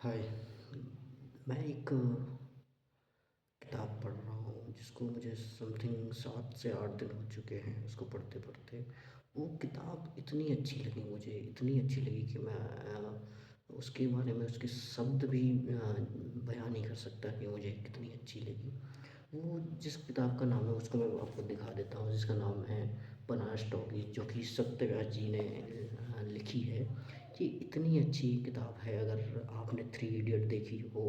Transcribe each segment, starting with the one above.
हाय। मैं एक किताब पढ़ रहा हूँ जिसको मुझे समथिंग 7 से 8 दिन हो चुके हैं उसको पढ़ते-पढ़ते। वो किताब इतनी अच्छी लगी मुझे, इतनी अच्छी लगी कि मैं उसके बारे में उसके शब्द भी बयाँ नहीं कर सकता कि मुझे कितनी अच्छी लगी। वो जिस किताब का नाम है उसको मैं आपको दिखा देता हूँ, जिसका नाम है बनारस टॉकीज़, जो कि सत्यव्यास जी ने लिखी है। ये इतनी अच्छी किताब है। अगर आपने थ्री इडियट देखी हो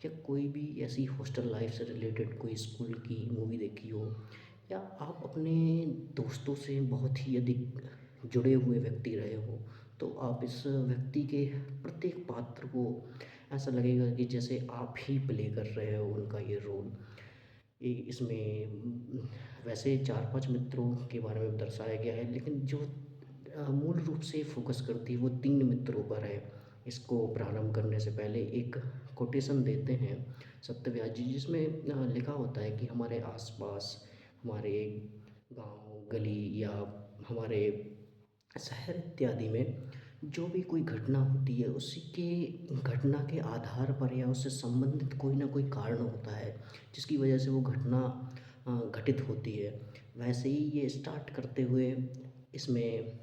या कोई भी ऐसी हॉस्टल लाइफ से रिलेटेड कोई स्कूल की मूवी देखी हो, या आप अपने दोस्तों से बहुत ही अधिक जुड़े हुए व्यक्ति रहे हो, तो आप इस व्यक्ति के प्रत्येक पात्र को ऐसा लगेगा कि जैसे आप ही प्ले कर रहे हो उनका ये रोल। इसमें वैसे 4-5 मित्रों के बारे में दर्शाया गया है, लेकिन जो मूल रूप से फ़ोकस करती है वो 3 मित्रों पर है। इसको प्रारंभ करने से पहले एक कोटेशन देते हैं सत्यव्यास जी, जिसमें लिखा होता है कि हमारे आस-पास, हमारे गाँव, गली या हमारे शहर इत्यादि में जो भी कोई घटना होती है, उसी के घटना के आधार पर या उससे संबंधित कोई ना कोई कारण होता है, जिसकी वजह से वो घटना घटित होती है। वैसे ही ये स्टार्ट करते हुए इसमें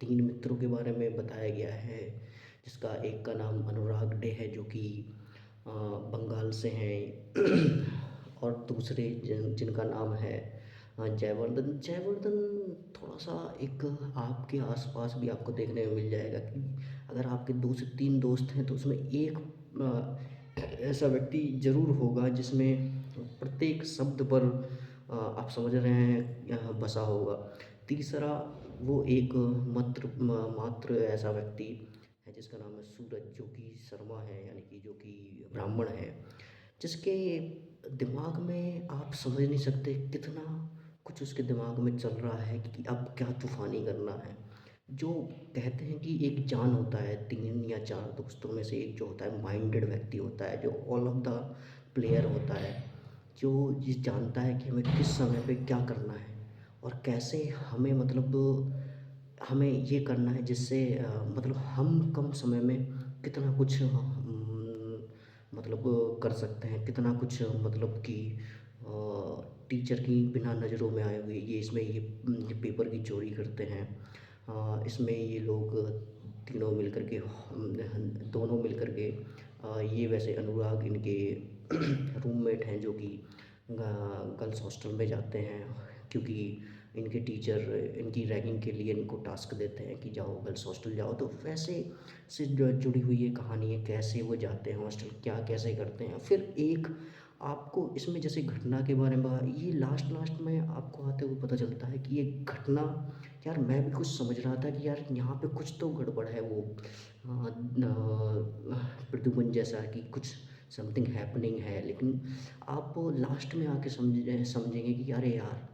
3 मित्रों के बारे में बताया गया है, जिसका एक का नाम अनुराग डे है, जो कि बंगाल से हैं। और दूसरे जिनका नाम है जयवर्धन। जयवर्धन थोड़ा-सा एक आपके आस-पास भी आपको देखने को मिल जाएगा कि अगर आपके 2 से 3 दोस्त हैं, तो उसमें एक ऐसा व्यक्ति ज़रूर होगा जिसमें प्रत्येक शब्द पर आप समझ रहे हैं बसा होगा। तीसरा वो एक मात्र ऐसा व्यक्ति है जिसका नाम है सूरज, जो कि शर्मा है, यानी कि जो कि ब्राह्मण है। जिसके दिमाग में आप समझ नहीं सकते कितना कुछ उसके दिमाग में चल रहा है कि अब क्या तूफ़ानी करना है। जो कहते हैं कि एक जान होता है 3 या 4 दोस्तों में से एक, जो होता है माइंडेड व्यक्ति होता है, जो ऑल ऑफ द प्लेयर होता है, जो ये जानता है कि हमें किस समय पे क्या करना है और कैसे हमें मतलब हमें ये करना है जिससे मतलब हम कम समय में कितना कुछ मतलब कर सकते हैं, कितना कुछ मतलब कि टीचर की बिना नज़रों में आए हुए ये इसमें ये पेपर की चोरी करते हैं। इसमें ये लोग तीनों मिलकर के दोनों मिलकर के ये वैसे अनुराग इनके रूममेट हैं, जो कि गर्ल्स हॉस्टल में जाते हैं, क्योंकि इनके टीचर इनकी रैगिंग के लिए इनको टास्क देते हैं कि जाओ गर्ल्स हॉस्टल जाओ। तो वैसे से जुड़ी हुई ये कहानी है, कैसे वो जाते हैं हॉस्टल, क्या कैसे करते हैं। फिर एक आपको इसमें जैसे घटना के बारे में ये लास्ट लास्ट में आपको आते हुए पता चलता है कि ये घटना, यार मैं भी कुछ समझ रहा था कि यार यहाँ पे कुछ तो गड़बड़ है। वो प्रद्युम्न जैसा कि कुछ समथिंग हैपनिंग है, लेकिन आप लास्ट में आके समझेंगे कि अरे यार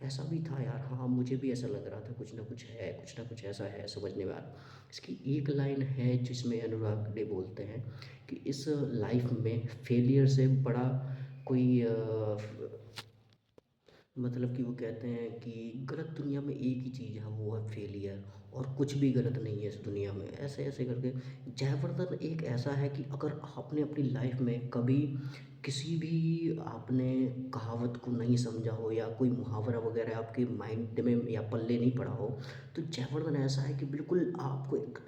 ऐसा भी था यार, हाँ मुझे भी ऐसा लग रहा था, कुछ ना कुछ है, कुछ ना कुछ ऐसा है समझने में आ रहा। इसकी एक लाइन है जिसमें अनुराग डे बोलते हैं कि इस लाइफ में फेलियर से बड़ा कोई मतलब कि वो कहते हैं कि गलत दुनिया में एक ही चीज़ है, वो है फेलियर, और कुछ भी गलत नहीं है इस दुनिया में। ऐसे ऐसे करके जयवर्धन एक ऐसा है कि अगर आपने अपनी लाइफ में कभी किसी भी आपने कहावत को नहीं समझा हो या कोई मुहावरा वगैरह आपके माइंड में या पल्ले नहीं पड़ा हो, तो जयवर्धन ऐसा है कि बिल्कुल आपको एक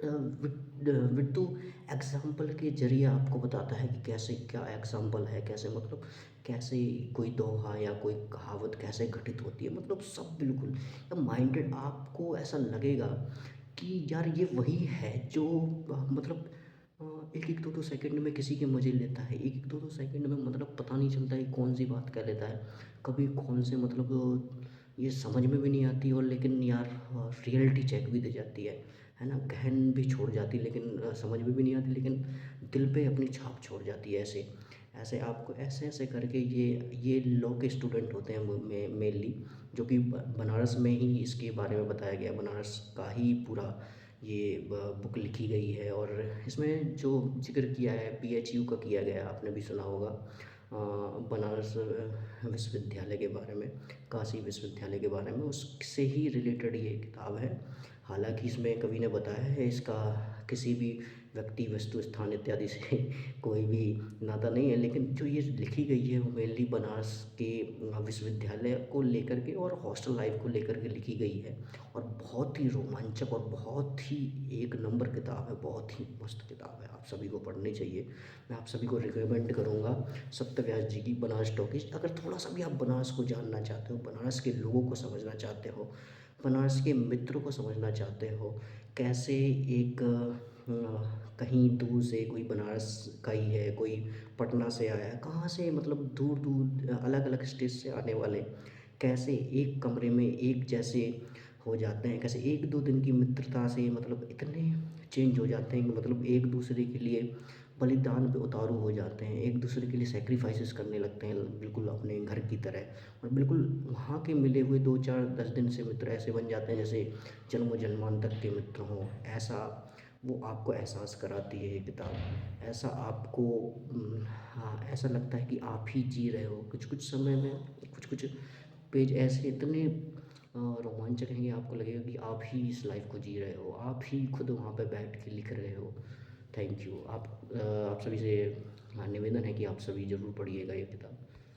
विट्टू एग्जाम्पल के जरिए आपको बताता है कि कैसे क्या एग्जाम्पल है, कैसे मतलब कैसे कोई दोहा या कोई कहावत कैसे घटित होती है, मतलब सब बिल्कुल माइंडेड। आपको ऐसा लगेगा कि यार ये वही है जो मतलब एक एक दो दो सेकंड में किसी के मजे लेता है, एक एक दो दो सेकंड में मतलब पता नहीं चलता है कौन सी बात कह लेता है, कभी कौन से मतलब ये समझ में भी नहीं आती, और लेकिन यार रियलिटी चेक भी दे जाती है ना, गहन भी छोड़ जाती है, लेकिन समझ में भी नहीं आती, लेकिन दिल पे अपनी छाप छोड़ जाती है। ऐसे ऐसे आपको ऐसे ऐसे करके ये लॉ के स्टूडेंट होते हैं मेनली, जो कि बनारस में ही इसके बारे में बताया गया है, बनारस का ही पूरा ये बुक लिखी गई है। और इसमें जो जिक्र किया है बीएचयू का किया गया है, आपने भी सुना होगा बनारस विश्वविद्यालय के बारे में, काशी विश्वविद्यालय के बारे में, उससे ही रिलेटेड ये किताब है। हालांकि इसमें कवि ने बताया है इसका किसी भी व्यक्ति, वस्तु, स्थान इत्यादि से कोई भी नाता नहीं है, लेकिन जो ये लिखी गई है वो मेनली बनारस के विश्वविद्यालय को लेकर के और हॉस्टल लाइफ को लेकर के लिखी गई है। और बहुत ही रोमांचक और बहुत ही एक नंबर किताब है, बहुत ही मस्त किताब है, आप सभी को पढ़नी चाहिए। मैं आप सभी को रिकमेंड करूँगा सत्य जी की बनारस टॉकीज। अगर थोड़ा सा भी आप बनारस को जानना चाहते हो, बनारस के लोगों को समझना चाहते हो, बनारस के मित्रों को समझना चाहते हो, कैसे एक कहीं दूर से कोई बनारस का ही है, कोई पटना से आया है, कहाँ से मतलब दूर दूर अलग अलग स्टेट से आने वाले कैसे एक कमरे में एक जैसे हो जाते हैं, कैसे एक दो दिन की मित्रता से मतलब इतने चेंज हो जाते हैं कि मतलब एक दूसरे के लिए बलिदान पे उतारू हो जाते हैं, एक दूसरे के लिए सेक्रीफाइसेस करने लगते हैं बिल्कुल अपने घर की तरह। और बिल्कुल वहाँ के मिले हुए 2 4 10 दिन से मित्र ऐसे बन जाते हैं जैसे जन्मों जन्मांतर के मित्र हों। ऐसा वो आपको एहसास कराती है ये किताब। ऐसा आपको हाँ, ऐसा लगता है कि आप ही जी रहे हो कुछ कुछ समय में। कुछ कुछ पेज ऐसे इतने रोमांचक हैं कि आपको लगेगा कि आप ही इस लाइफ को जी रहे हो, आप ही खुद वहाँ पे बैठ के लिख रहे हो। Thank you. आप सभी से हाँ, निवेदन है कि आप सभी ज़रूर पढ़िएगा ये किताब।